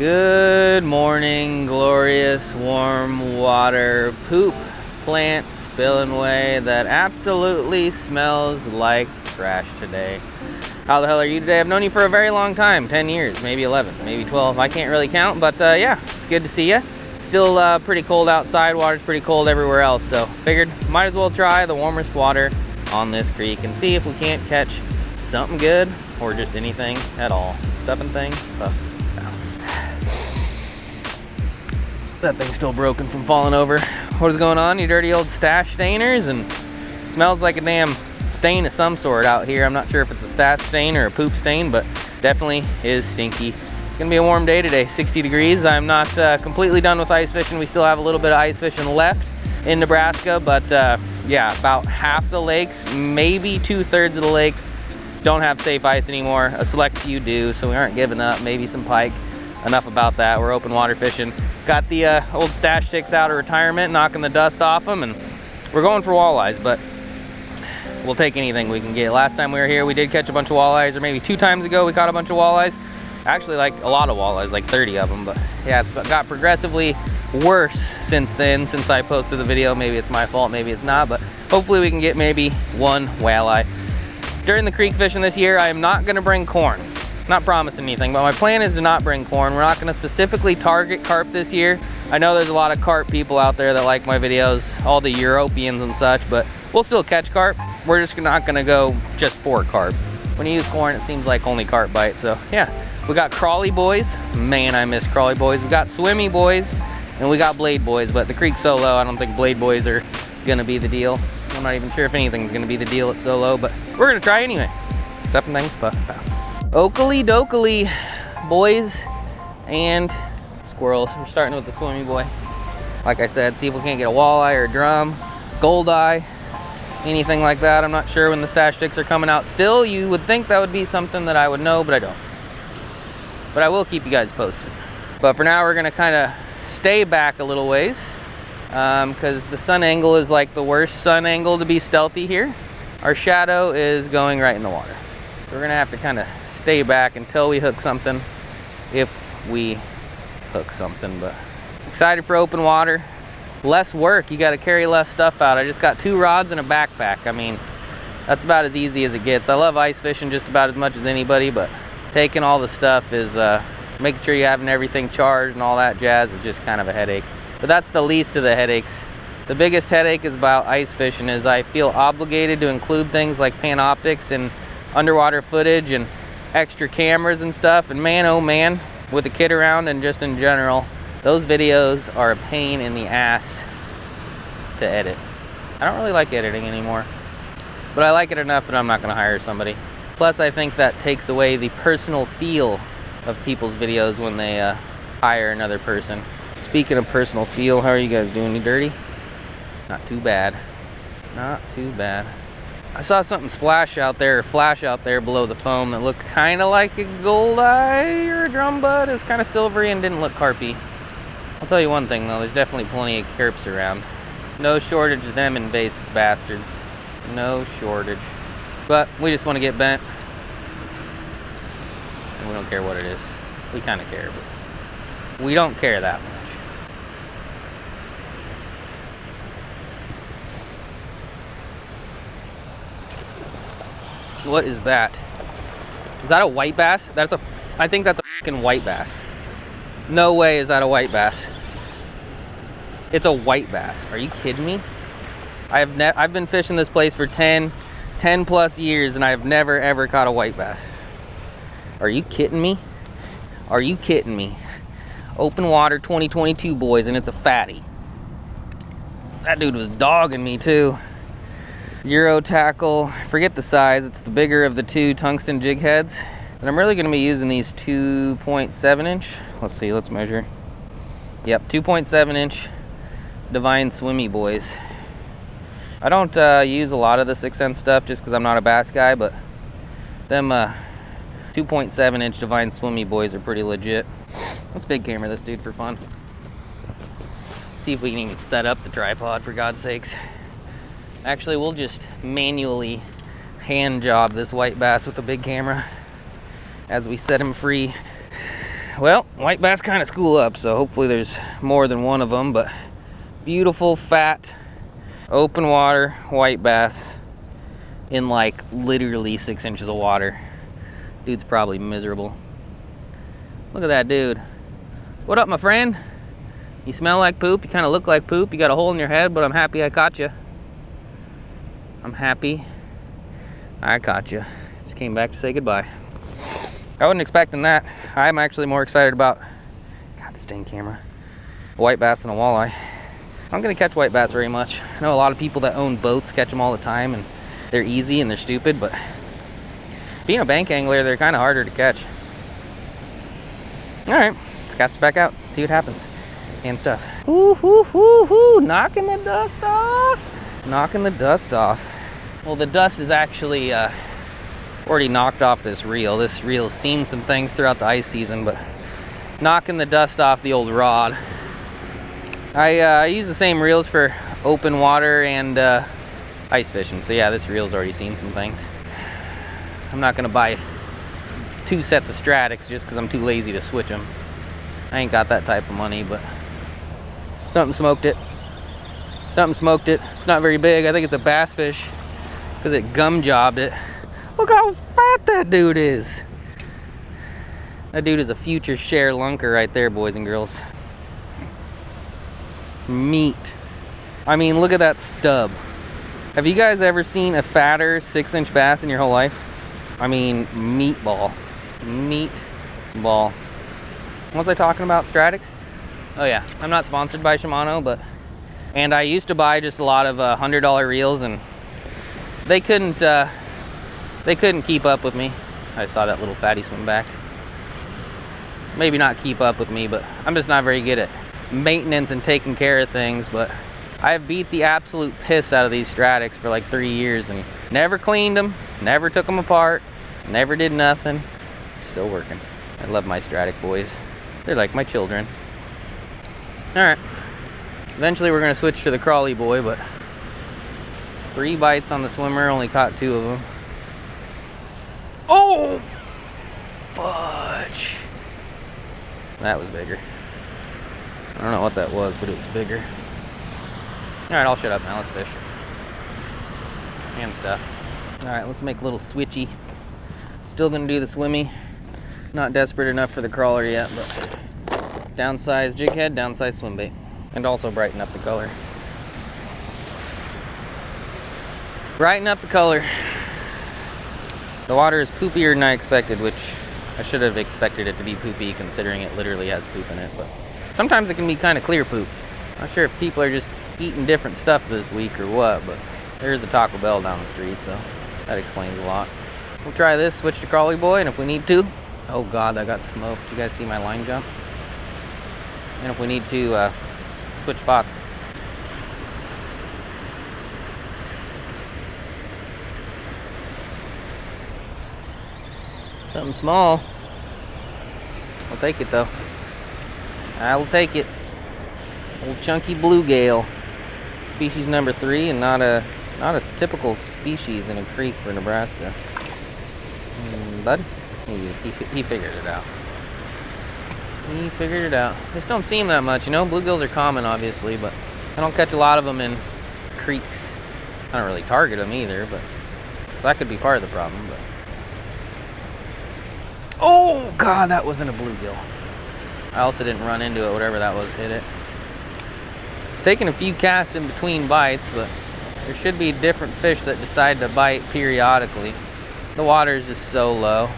Good morning, glorious warm water poop plant Spillway that absolutely smells like trash today. How the hell are you today? I've known you for a very long time, 10 years, maybe 11, maybe 12. I can't really count, but yeah, it's good to see you. It's still pretty cold outside. Water's pretty cold everywhere else, so figured might as well try the warmest water on this creek and see if we can't catch something good or just anything at all. Stuffing things, stuff. That thing's still broken from falling over. What is going on, you dirty old Stache Stainers? And it smells like a damn stain of some sort out here. I'm not sure if it's a Stache stain or a poop stain, but definitely is stinky. It's gonna be a warm day today, 60 degrees. I'm not completely done with ice fishing. We still have a little bit of ice fishing left in Nebraska, but yeah, about half the lakes, maybe 2/3 of the lakes don't have safe ice anymore. A select few do, so we aren't giving up. Maybe some pike. Enough about that. We're open water fishing. Got the old Stache sticks out of retirement, knocking the dust off them, and we're going for walleyes, but we'll take anything we can get. Last time we were here, we did catch a bunch of walleyes, or maybe 2 times ago we caught a bunch of walleyes. Actually, like a lot of walleyes, like 30 of them, but yeah, it's got progressively worse since then, since I posted the video. Maybe it's my fault, maybe it's not, but hopefully we can get maybe 1 walleye. During the creek fishing this year, I am not gonna bring corn. Not promising anything, but my plan is to not bring corn. We're not going to specifically target carp this year. I know there's a lot of carp people out there that like my videos, all the Europeans and such, but we'll still catch carp. We're just not going to go just for carp. When you use corn, it seems like only carp bite. So yeah, we got crawly boys. Man, I miss crawly boys. We got swimmy boys and we got blade boys, but the creek's so low, I don't think blade boys are going to be the deal. I'm not even sure if anything's going to be the deal. It's so low, but we're going to try anyway. Stuffing things, puff, puff. Oakley dokley, boys and squirrels. We're starting with the swimmy boy. Like I said, see if we can't get a walleye or a drum, goldeye, anything like that. I'm not sure when the Stache sticks are coming out still. You would think that would be something that I would know, but I don't. But I will keep you guys posted. But for now, we're gonna kind of stay back a little ways because the sun angle is like the worst sun angle to be stealthy here. Our shadow is going right in the water. So we're gonna have to kind of stay back until we hook something, if we hook something. But excited for open water. Less work, you got to carry less stuff out. I just got 2 rods and a backpack. I mean, that's about as easy as it gets. I love ice fishing just about as much as anybody, but taking all the stuff is making sure you're having everything charged and all that jazz is just kind of a headache. But that's the least of the headaches. The biggest headache is about ice fishing is I feel obligated to include things like Panoptics and underwater footage and extra cameras and stuff, and man, oh man, with the kid around and just in general, those videos are a pain in the ass to edit. I don't really like editing anymore, but I like it enough that I'm not going to hire somebody. Plus, I think that takes away the personal feel of people's videos when they hire another person. Speaking of personal feel, how are you guys doing? You dirty? Not too bad. Not too bad. I saw something splash out there, or flash out there below the foam that looked kind of like a goldeye or a drum bud. It was kind of silvery and didn't look carpy. I'll tell you one thing though, there's definitely plenty of carps around. No shortage of them invasive bastards. No shortage. But we just want to get bent. And we don't care what it is. We kind of care, but we don't care that much. What is that? Is that a white bass? I think that's a fucking white bass. No way is that a white bass. It's a white bass. Are you kidding me? I've been fishing this place for 10 plus years and I've never ever caught a white bass. Are you kidding me? Are you kidding me? Open water 2022, boys, and it's a fatty. That dude was dogging me too. Euro tackle, forget the size, it's the bigger of the 2 tungsten jig heads. And I'm really gonna be using these 2.7 inch. Let's see, let's measure. Yep, 2.7 inch Divine Swimmy boys. I don't use a lot of the 6N stuff just because I'm not a bass guy, but them 2.7 inch Divine Swimmy boys are pretty legit. Let's big camera this dude for fun. See if we can even set up the tripod, for God's sakes. Actually, we'll just manually hand job this white bass with a big camera as we set him free. Well, white bass kind of school up, so hopefully there's more than one of them, but beautiful, fat, open water white bass in like literally 6 inches of water. Dude's probably miserable. Look at that dude. What up, my friend? You smell like poop, you kind of look like poop, you got a hole in your head, but I'm happy I caught you. I'm happy I caught you. Just came back to say goodbye. I wasn't expecting that. I'm actually more excited about, God, this dang camera, a white bass than a walleye. I don't gonna catch white bass very much. I know a lot of people that own boats catch them all the time, and they're easy and they're stupid, but being a bank angler, they're kind of harder to catch. All right, let's cast it back out, see what happens, and stuff. Woo, woo, woo, woo, knocking the dust off. Knocking the dust off. Well, the dust is actually already knocked off this reel. This reel's seen some things throughout the ice season, but knocking the dust off the old rod. I use the same reels for open water and ice fishing, so yeah, this reel's already seen some things. I'm not gonna buy 2 sets of Stratics just because I'm too lazy to switch them. I ain't got that type of money, but something smoked it. Something smoked it. It's not very big. I think it's a bass fish because it gum jobbed it. Look how fat that dude is. That dude is a future share lunker right there, boys and girls. Meat. I mean, look at that stub. Have you guys ever seen a fatter 6-inch bass in your whole life? I mean, meatball. Meatball. What was I talking about? Stratics? Oh yeah, I'm not sponsored by Shimano, and I used to buy just a lot of $100 reels, and they couldn't keep up with me. I saw that little fatty swim back. Maybe not keep up with me, but I'm just not very good at maintenance and taking care of things. But I've beat the absolute piss out of these Stratics for like 3 years and never cleaned them, never took them apart, never did nothing. Still working. I love my Stratic boys. They're like my children. All right. Eventually we're gonna switch to the crawly boy, but it's 3 bites on the swimmer, only caught 2 of them. Oh, fudge. That was bigger. I don't know what that was, but it was bigger. All right, I'll shut up now, let's fish. And stuff. All right, let's make a little switchy. Still gonna do the swimmy. Not desperate enough for the crawler yet, but downsize jig head, downsize swim bait. And also brighten up the color. Brighten up the color. The water is poopier than I expected, which I should have expected it to be poopy considering it literally has poop in it, but sometimes it can be kind of clear poop. Not sure if people are just eating different stuff this week or what, but there's a Taco Bell down the street, so that explains a lot. We'll try this, switch to crawly boy, and if we need to, oh god, that got smoked. You guys see my line jump? And if we need to, switch spots. Something small. I'll take it though. I will take it. Old chunky bluegill. Species number 3, and not a typical species in a creek for Nebraska. Bud? He figured it out. He figured it out. Just don't see them that much, you know? Bluegills are common, obviously, but I don't catch a lot of them in creeks. I don't really target them either, but so that could be part of the problem. But oh god, that wasn't a bluegill. I also didn't run into it. Whatever that was hit it. It's taking a few casts in between bites, but there should be different fish that decide to bite periodically. The water is just so low.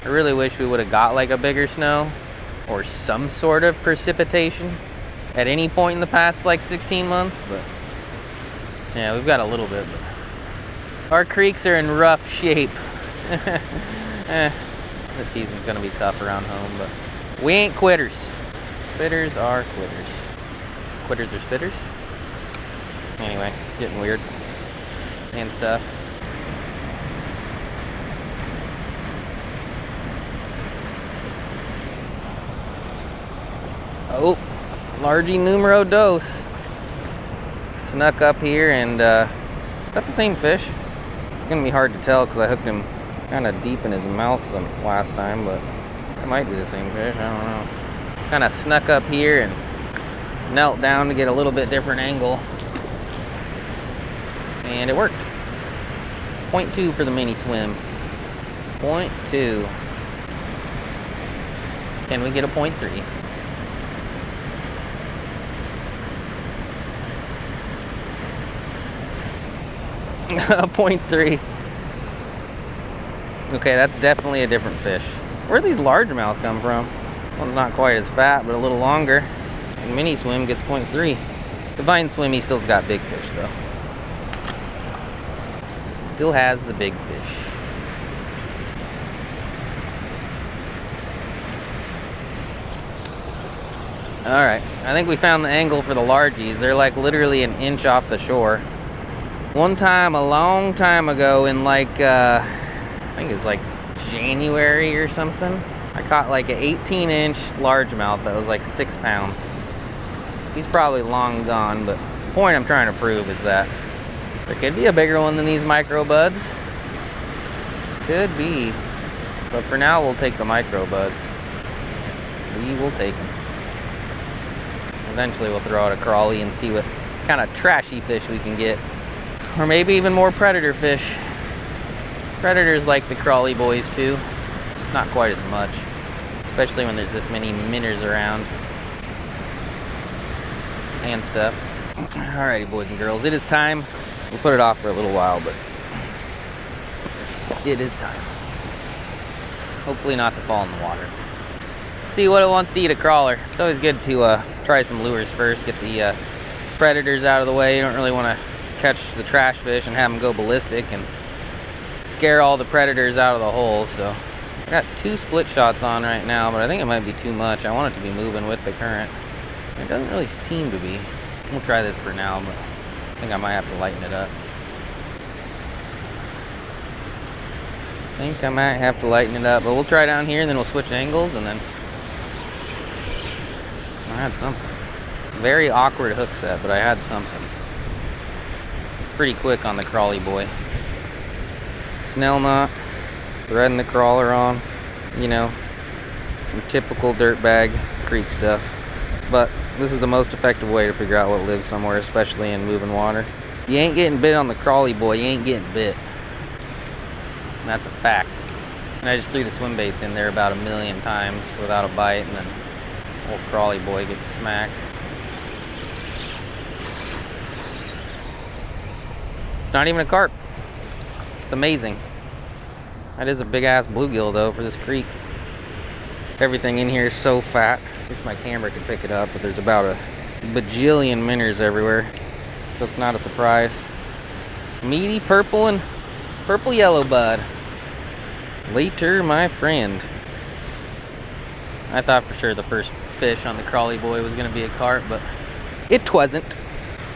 I really wish we would have got like a bigger snow or some sort of precipitation at any point in the past like 16 months, but yeah, we've got a little bit. But our creeks are in rough shape. This season's gonna be tough around home, but we ain't quitters. Spitters are quitters. Quitters are spitters. Anyway, getting weird and stuff. Oh, largy numero dos. Snuck up here and got the same fish. It's gonna be hard to tell because I hooked him kind of deep in his mouth some last time, but that might be the same fish, I don't know. Kind of snuck up here and knelt down to get a little bit different angle. And it worked. 0.2 for the mini swim. 0.2. Can we get a 0.3? A 0.3. Okay, that's definitely a different fish. Where'd these largemouth come from? This one's not quite as fat, but a little longer. And mini swim gets 0.3. Divine swimmy still's got big fish though. Still has the big fish. All right, I think we found the angle for the largies. They're like literally an inch off the shore. One time, a long time ago in like, I think it was like January or something, I caught like an 18-inch largemouth that was like 6 pounds. He's probably long gone, but the point I'm trying to prove is that there could be a bigger one than these micro buds. Could be. But for now, we'll take the micro buds. We will take them. Eventually, we'll throw out a crawly and see what kind of trashy fish we can get. Or maybe even more predator fish. Predators like the crawly boys too. Just not quite as much. Especially when there's this many minnows around. And stuff. Alrighty, boys and girls, it is time. We'll put it off for a little while, but it is time. Hopefully not to fall in the water. See what it wants to eat a crawler. It's always good to try some lures first, get the predators out of the way. You don't really want to catch the trash fish and have them go ballistic and scare all the predators out of the hole. So I got 2 split shots on right now, but I think it might be too much. I want it to be moving with the current. It doesn't really seem to be. We'll try this for now, but I think I might have to lighten it up. But we'll try down here and then we'll switch angles and then I had something. Very awkward hook set, but I had something. Pretty quick on the crawly boy. Snell knot, threading the crawler on, you know, some typical dirtbag creek stuff. But this is the most effective way to figure out what lives somewhere, especially in moving water. You ain't getting bit on the crawly boy, you ain't getting bit. And that's a fact. And I just threw the swim baits in there about 1,000,000 times without a bite, and then old crawly boy gets smacked. It's not even a carp. It's amazing. That is a big ass bluegill though for this creek. Everything in here is so fat. I wish my camera could pick it up, but there's about a bajillion minnows everywhere, so it's not a surprise. Meaty purple and purple yellow bud. Later, my friend. I thought for sure the first fish on the crawly boy was gonna be a carp, but it twasn't.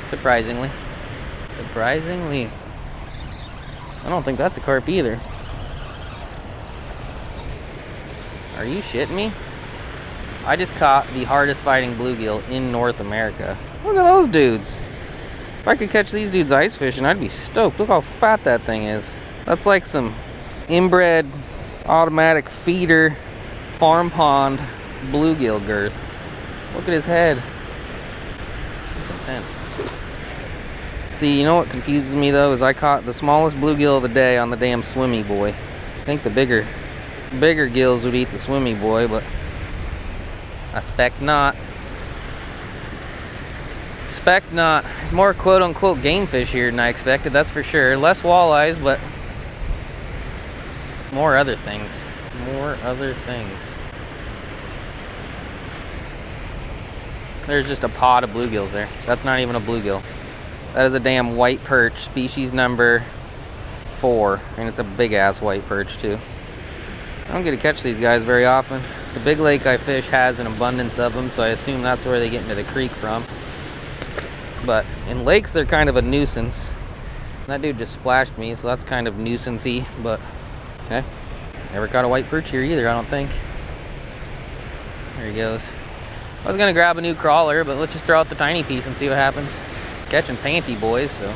Surprisingly. Surprisingly. I don't think that's a carp either. Are you shitting me? I just caught the hardest fighting bluegill in North America. Look at those dudes. If I could catch these dudes ice fishing, I'd be stoked. Look how fat that thing is. That's like some inbred automatic feeder farm pond bluegill girth. Look at his head. It's intense. See, you know what confuses me though is I caught the smallest bluegill of the day on the damn swimmy boy. I think the bigger gills would eat the swimmy boy, but I expect not. Expect not. There's more quote-unquote game fish here than I expected, that's for sure. Less walleyes, but more other things. More other things. There's just a pod of bluegills there. That's not even a bluegill. That is a damn white perch, species number 4, and it's a big-ass white perch, too. I don't get to catch these guys very often. The big lake I fish has an abundance of them, so I assume that's where they get into the creek from. But in lakes, they're kind of a nuisance. That dude just splashed me, so that's kind of nuisance-y, but okay. Never caught a white perch here either, I don't think. There he goes. I was gonna grab a new crawler, but let's just throw out the tiny piece and see what happens. Catching panty boys, so.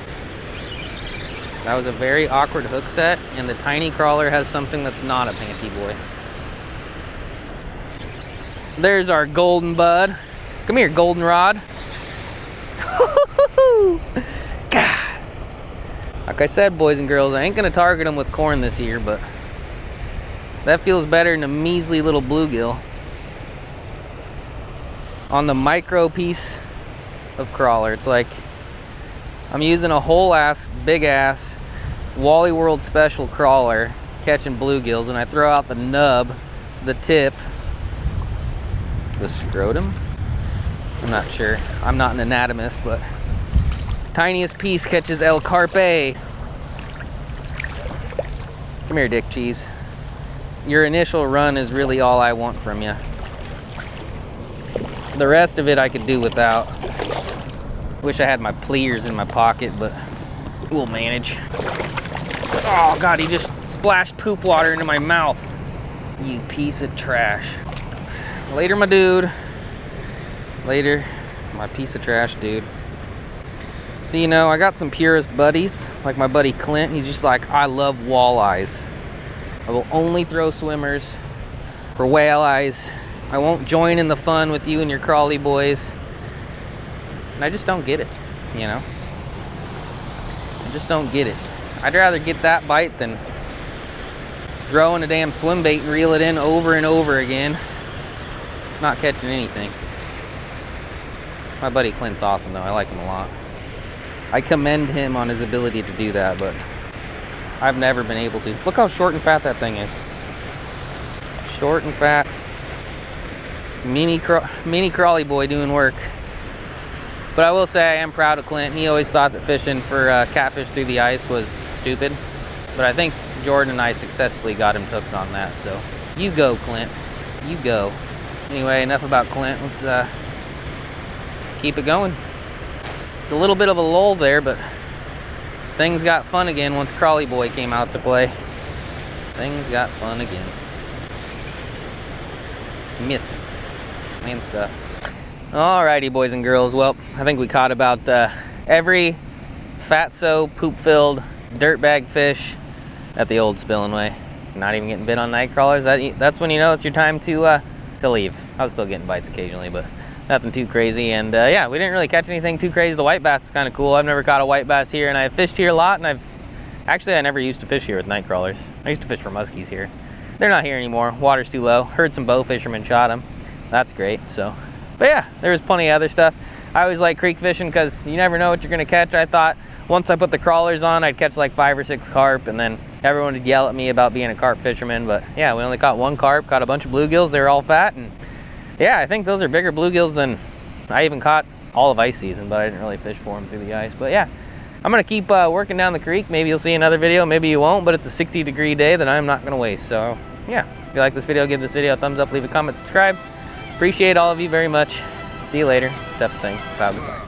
That was a very awkward hook set, and the tiny crawler has something that's not a panty boy. There's our golden bud. Come here, goldenrod. God. Like I said, boys and girls, I ain't gonna target them with corn this year, but that feels better than a measly little bluegill on the micro piece of crawler. It's like I'm using a whole ass, big ass Wally World Special crawler catching bluegills, and I throw out the nub, the tip, the scrotum. I'm not sure. I'm not an anatomist, but tiniest piece catches El Carpe. Come here, Dick Cheese. Your initial run is really all I want from you. The rest of it I could do without. Wish I had my pliers in my pocket, but we'll manage. Oh God, he just splashed poop water into my mouth. You piece of trash. Later, my dude. Later, my piece of trash dude. So, you know, I got some purist buddies, like my buddy Clint. He's just like, I love walleyes. I will only throw swimmers for whale eyes. I won't join in the fun with you and your crawly boys. And I just don't get it, you know? I just don't get it. I'd rather get that bite than throw in a damn swim bait and reel it in over and over again. Not catching anything. My buddy Clint's awesome though, I like him a lot. I commend him on his ability to do that, but I've never been able to. Look how short and fat that thing is. Short and fat. Mini crawly boy doing work. But I will say I am proud of Clint. He always thought that fishing for catfish through the ice was stupid. But I think Jordan and I successfully got him hooked on that. So you go, Clint. You go. Anyway, enough about Clint. Let's keep it going. It's a little bit of a lull there, but things got fun again once Crawly Boy came out to play. Things got fun again. Missed him and stuff. Alrighty, boys and girls. Well, I think we caught about every fatso, poop-filled dirtbag fish at the old Spillway. Not even getting bit on night crawlers. That's when you know it's your time to leave. I was still getting bites occasionally, but nothing too crazy. And yeah, we didn't really catch anything too crazy. The white bass is kind of cool. I've never caught a white bass here, and I've fished here a lot, and I never used to fish here with night crawlers. I used to fish for muskies here. They're not here anymore. Water's too low. Heard some bow fishermen shot them. That's great. So, but yeah, there was plenty of other stuff. I always like creek fishing because you never know what you're gonna catch. I thought once I put the crawlers on, I'd catch like 5 or 6 carp, and then everyone would yell at me about being a carp fisherman. But yeah, we only caught 1 carp, caught a bunch of bluegills. They were all fat, and yeah, I think those are bigger bluegills than I even caught all of ice season, but I didn't really fish for them through the ice. But yeah, I'm gonna keep working down the creek. Maybe you'll see another video, maybe you won't, but it's a 60-degree day that I'm not gonna waste. So yeah, if you like this video, give this video a thumbs up, leave a comment, subscribe. Appreciate all of you very much. See you later. Step thing. Bye.